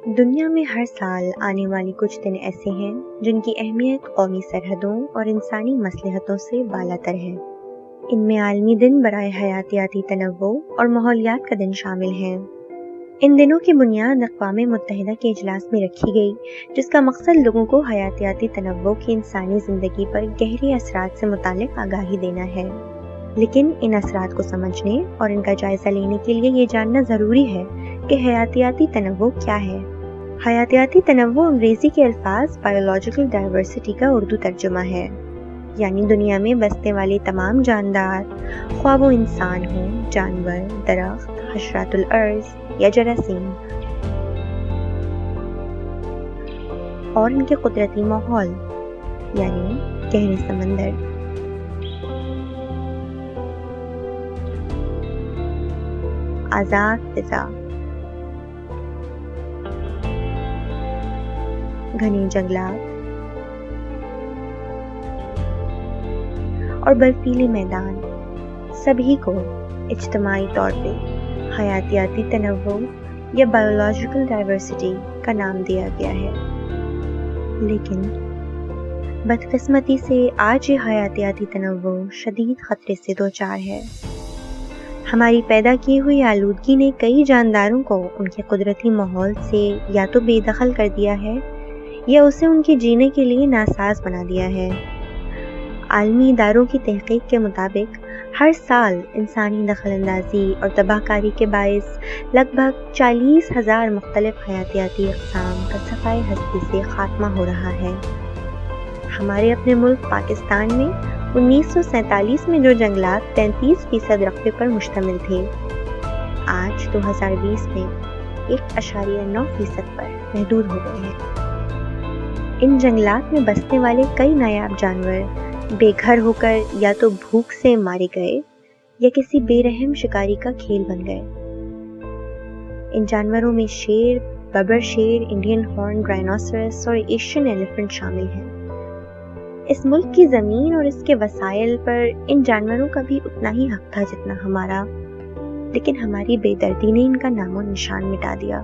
دنیا میں ہر سال آنے والے کچھ دن ایسے ہیں جن کی اہمیت قومی سرحدوں اور انسانی مصلحتوں سے بالاتر ہے۔ ان میں عالمی دن برائے حیاتیاتی تنوع اور ماحولیات کا دن شامل ہیں۔ ان دنوں کی بنیاد اقوام متحدہ کے اجلاس میں رکھی گئی، جس کا مقصد لوگوں کو حیاتیاتی تنوع کی انسانی زندگی پر گہرے اثرات سے متعلق آگاہی دینا ہے۔ لیکن ان اثرات کو سمجھنے اور ان کا جائزہ لینے کے لیے یہ جاننا ضروری ہے کہ حیاتیاتی تنوع کیا ہے۔ حیاتیاتی تنوع انگریزی کے الفاظ بایولوجیکل ڈائیورسٹی کا اردو ترجمہ ہے، یعنی دنیا میں بسنے والے تمام جاندار، خواہ وہ انسان ہوں، جانور، درخت، حشرات الارض یا جراثیم، اور ان کے قدرتی ماحول یعنی گہرے سمندر، آزاد فضا، گھنے جنگلات اور برفیلے میدان، سبھی کو اجتماعی طور پہ حیاتیاتی تنوع یا بایولوجیکل ڈائیورسٹی کا نام دیا گیا ہے۔ لیکن بدقسمتی سے آج یہ حیاتیاتی تنوع شدید خطرے سے دوچار ہے۔ ہماری پیدا کی ہوئی آلودگی نے کئی جانداروں کو ان کے قدرتی ماحول سے یا تو بے دخل کر دیا ہے یا اسے ان کے جینے کے لیے ناساز بنا دیا ہے۔ عالمی اداروں کی تحقیق کے مطابق ہر سال انسانی دخل اندازی اور تباہ کاری کے باعث لگ بھگ 40,000 مختلف حیاتیاتی اقسام کا صفائے ہستی سے خاتمہ ہو رہا ہے۔ ہمارے اپنے ملک پاکستان میں 1947 میں جو جنگلات 33% رقبے پر مشتمل تھے، آج 2020 میں 1.9% پر محدود ہو گئے ہیں۔ ان جنگلات میں بسنے والے کئی نایاب جانور بے گھر ہو کر یا تو بھوک سے مارے گئے یا کسی بے رحم شکاری کا کھیل بن گئے۔ ان جانوروں میں شیر، ببر شیر، انڈین ہارن رائنوسرس اور ایشین ایلیفنٹ شامل ہیں۔ اس ملک کی زمین اور اس کے وسائل پر ان جانوروں کا بھی اتنا ہی حق تھا جتنا ہمارا، لیکن ہماری بے دردی نے ان کا نام و نشان مٹا دیا۔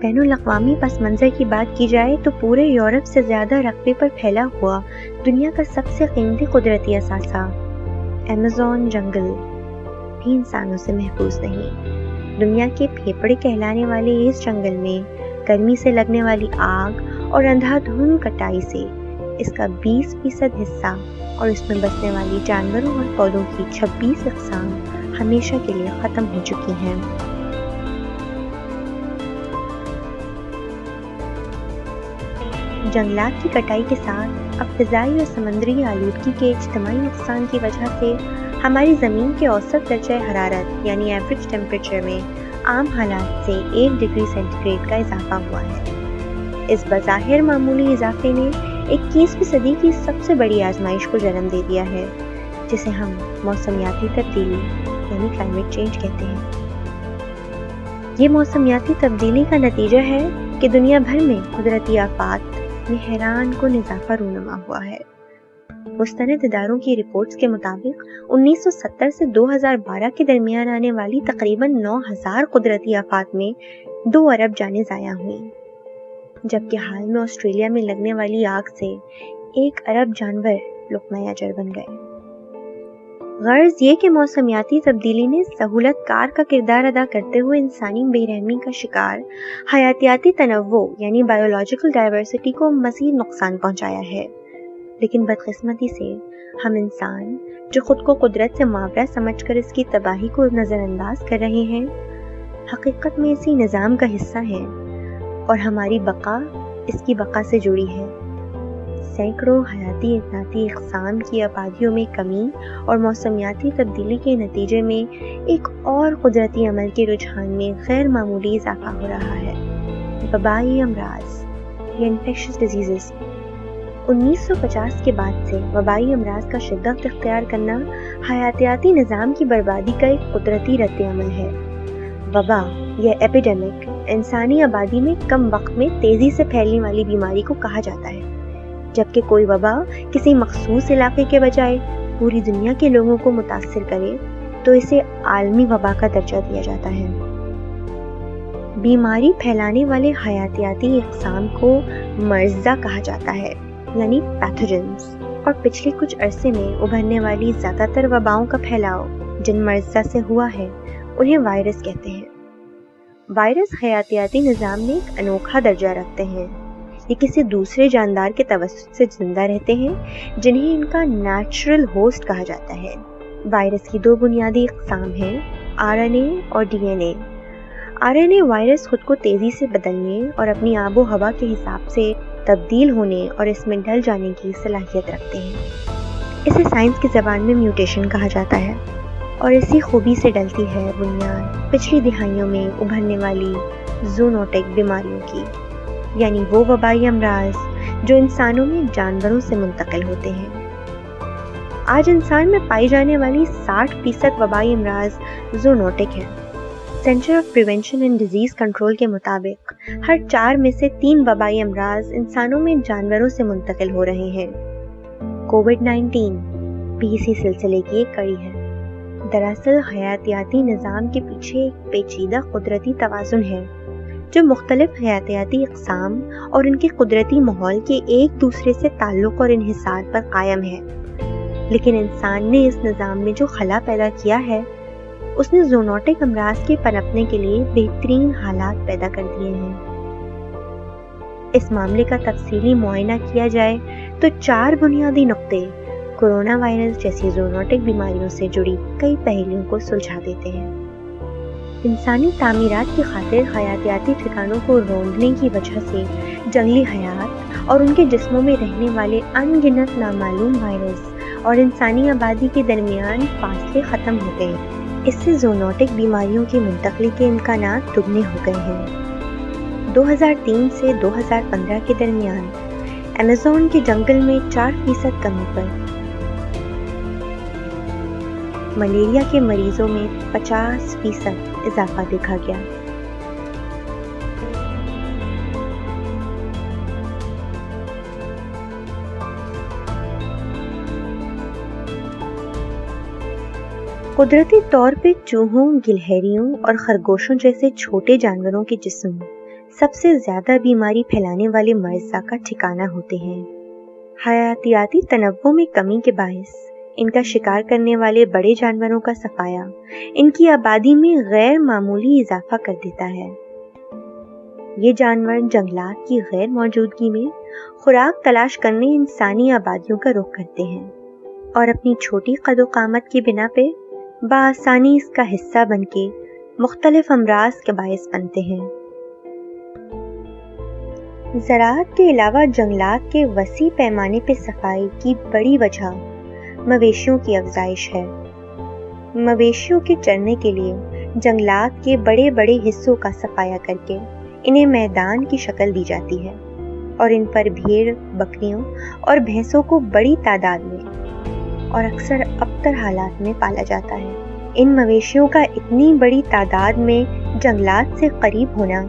بین الاقوامی پس منظر کی بات کی جائے تو پورے یورپ سے زیادہ رقبے پر پھیلا ہوا دنیا کا سب سے قیمتی قدرتی اثاثہ ایمیزون جنگل بھی انسانوں سے محفوظ نہیں۔ دنیا کے پھیپھڑے کہلانے والے اس جنگل میں گرمی سے لگنے والی آگ اور اندھا دھند کٹائی سے اس کا 20% حصہ اور اس میں بسنے والی جانوروں اور پودوں کی 26 اقسام ہمیشہ کے لیے ختم ہو چکی ہیں۔ جنگلات کی کٹائی کے ساتھ اب فضائی اور سمندری آلودگی کے اجتماعی نقصان کی وجہ سے ہماری زمین کے اوسط درجہ حرارت یعنی ایوریج ٹیمپریچر میں عام حالات سے 1 ڈگری سینٹی گریڈ کا اضافہ ہوا ہے۔ اس بظاہر معمولی اضافے نے 21ویں صدی کی سب سے بڑی آزمائش کو جنم دے دیا ہے، جسے ہم موسمیاتی تبدیلی یعنی کلائمیٹ چینج کہتے ہیں۔ یہ موسمیاتی تبدیلی کا نتیجہ ہے کہ دنیا بھر میں قدرتی آفات میں حیران کن اضافہ رونما ہوا ہے۔ مستند اداروں کی رپورٹس کے مطابق 1970 سے 2012 کے درمیان آنے والی تقریباً 9,000 قدرتی آفات میں 2 ارب جانیں ضائع ہوئیں، جبکہ حال میں آسٹریلیا میں لگنے والی آگ سے 1 ارب جانور لقمہ اجر بن گئے۔ غرض یہ کہ موسمیاتی تبدیلی نے سہولت کار کا کردار ادا کرتے ہوئے انسانی بے رحمی کا شکار حیاتیاتی تنوع یعنی بایولوجیکل ڈائیورسٹی کو مزید نقصان پہنچایا ہے۔ لیکن بدقسمتی سے ہم انسان جو خود کو قدرت سے ماورا سمجھ کر اس کی تباہی کو نظر انداز کر رہے ہیں، حقیقت میں اسی نظام کا حصہ ہیں اور ہماری بقا اس کی بقا سے جڑی ہے۔ سینکڑوں حیاتی اجناتی اقسام کی آبادیوں میں کمی اور موسمیاتی تبدیلی کے نتیجے میں ایک اور قدرتی عمل کے رجحان میں غیر معمولی اضافہ ہو رہا ہے: وبائی امراض یا انفیکشس ڈیزیزز۔ 1950 کے بعد سے وبائی امراض کا شدت اختیار کرنا حیاتیاتی نظام کی بربادی کا ایک قدرتی رد عمل ہے۔ وبا یا ایپیڈیمک انسانی آبادی میں کم وقت میں تیزی سے پھیلنے والی بیماری کو کہا جاتا ہے، جبکہ کوئی وبا کسی مخصوص علاقے کے بجائے پوری دنیا کے لوگوں کو متاثر کرے تو اسے عالمی وبا کا درجہ دیا جاتا ہے۔ بیماری پھیلانے والے حیاتیاتی اقسام کو مرضع کہا جاتا ہے، یعنی پیتھوجنز، اور پچھلے کچھ عرصے میں ابھرنے والی زیادہ تر وباؤں کا پھیلاؤ جن مرضع سے ہوا ہے انہیں وائرس کہتے ہیں۔ وائرس حیاتیاتی نظام میں ایک انوکھا درجہ رکھتے ہیں۔ یہ کسی دوسرے جاندار کے توسط سے زندہ رہتے ہیں جنہیں ان کا نیچرل ہوسٹ کہا جاتا ہے۔ وائرس کی 2 بنیادی اقسام ہیں، RNA اور DNA۔ RNA وائرس خود کو تیزی سے بدلنے اور اپنی آب و ہوا کے حساب سے تبدیل ہونے اور اس میں ڈل جانے کی صلاحیت رکھتے ہیں۔ اسے سائنس کی زبان میں میوٹیشن کہا جاتا ہے، اور اسی خوبی سے ڈلتی ہے بنیاد پچھلی دہائیوں میں ابھرنے والی زونوٹک بیماریوں کی، یعنی وہ وبائی امراض جو انسانوں میں جانوروں سے منتقل ہوتے ہیں۔ آج انسان میں پائی جانے والی 60% وبائی امراض زونوٹک ہیں۔ Centre of prevention and disease control کے مطابق ہر 4 میں سے 3 وبائی امراض انسانوں میں جانوروں سے منتقل ہو رہے ہیں۔ کووڈ-19 بھی اسی سلسلے کی ایک کڑی ہے۔ دراصل حیاتیاتی نظام کے پیچھے ایک پیچیدہ قدرتی توازن ہے جو مختلف حیاتیاتی اقسام اور ان کے قدرتی ماحول کے ایک دوسرے سے تعلق اور انحصار پر قائم ہے۔ لیکن انسان نے اس نظام میں جو خلا پیدا کیا ہے، اس نے زونوٹک امراض کے پنپنے کے لیے بہترین حالات پیدا کر دیے ہیں۔ اس معاملے کا تفصیلی معائنہ کیا جائے تو 4 بنیادی نقطے کورونا وائرس جیسی زونوٹک بیماریوں سے جڑی کئی پہلوؤں کو سلجھا دیتے ہیں۔ انسانی تعمیرات کی خاطر حیاتیاتی ٹھکانوں کو روندنے کی وجہ سے جنگلی حیات اور ان کے جسموں میں رہنے والے ان گنت نامعلوم وائرس اور انسانی آبادی کے درمیان فاصلے ختم ہوتے ہیں۔ اس سے زونوٹک بیماریوں کی منتقلی کے امکانات دگنے ہو گئے ہیں۔ 2003 سے 2015 کے درمیان ایمیزون کے جنگل میں 4% کمی پر ملیریا کے مریضوں میں 50% اضافہ دیکھا گیا۔ قدرتی طور پہ چوہوں، گلہریوں اور خرگوشوں جیسے چھوٹے جانوروں کے جسم سب سے زیادہ بیماری پھیلانے والے مرضع کا ٹھکانہ ہوتے ہیں۔ حیاتیاتی تنوع میں کمی کے باعث ان کا شکار کرنے والے بڑے جانوروں کا صفایا ان کی آبادی میں غیر معمولی اضافہ کر دیتا ہے۔ یہ جانور جنگلات کی غیر موجودگی میں خوراک تلاش کرنے انسانی آبادیوں کا رخ کرتے ہیں اور اپنی چھوٹی قد و قامت کی بنا پہ بآسانی اس کا حصہ بن کے مختلف امراض کے باعث بنتے ہیں۔ زراعت کے علاوہ جنگلات کے وسیع پیمانے پہ صفائی کی بڑی وجہ مویشیوں کی افزائش ہے۔ مویشیوں کے چرنے کے لیے جنگلات کے بڑے بڑے حصوں کا صفایا کر کے انہیں میدان کی شکل دی جاتی ہے اور ان پر بھیڑ، بکریوں اور بھینسوں کو بڑی تعداد میں اور اکثر ابتر حالات میں پالا جاتا ہے۔ ان مویشیوں کا اتنی بڑی تعداد میں جنگلات سے قریب ہونا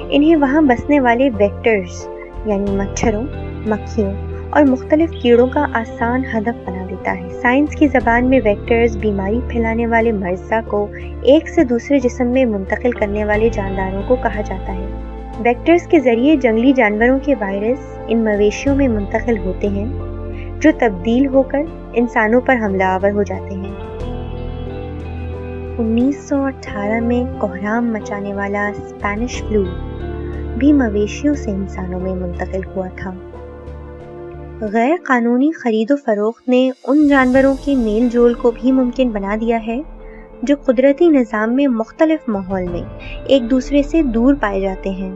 انہیں وہاں بسنے والے ویکٹرز یعنی مچھروں، مکھیوں اور مختلف کیڑوں کا آسان ہدف بنا دیتا ہے۔ سائنس کی زبان میں ویکٹرز بیماری پھیلانے والے مرضع کو ایک سے دوسرے جسم میں منتقل کرنے والے جانداروں کو کہا جاتا ہے۔ ویکٹرز کے ذریعے جنگلی جانوروں کے وائرس ان مویشیوں میں منتقل ہوتے ہیں جو تبدیل ہو کر انسانوں پر حملہ آور ہو جاتے ہیں۔ 1918 میں کوہرام مچانے والا اسپینش فلو بھی مویشیوں سے انسانوں میں منتقل ہوا تھا۔ غیر قانونی خرید و فروخت نے ان جانوروں کے میل جول کو بھی ممکن بنا دیا ہے جو قدرتی نظام میں مختلف ماحول میں ایک دوسرے سے دور پائے جاتے ہیں۔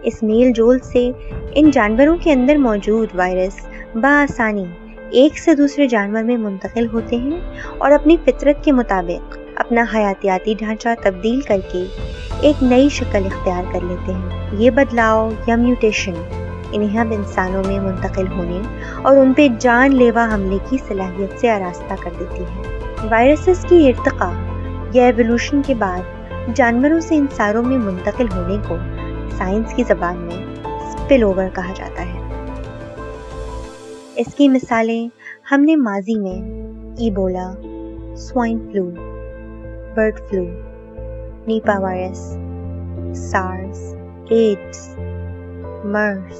اس میل جول سے ان جانوروں کے اندر موجود وائرس بآسانی ایک سے دوسرے جانور میں منتقل ہوتے ہیں اور اپنی فطرت کے مطابق اپنا حیاتیاتی ڈھانچہ تبدیل کر کے ایک نئی شکل اختیار کر لیتے ہیں۔ یہ بدلاؤ یا میوٹیشن انہیں اب انسانوں میں منتقل ہونے اور ان پہ جان لیوا حملے کی صلاحیت سے آراستہ کر دیتی ہے۔ وائرسز کی ارتقاء یا ایوولوشن کے بعد جانوروں سے انسانوں میں منتقل ہونے کو سائنس کی زبان میں اسپل اوور کہا جاتا ہے۔ اس کی مثالیں ہم نے ماضی میں Ebola, swine flu, bird flu, NIPA virus, SARS, AIDS, MERS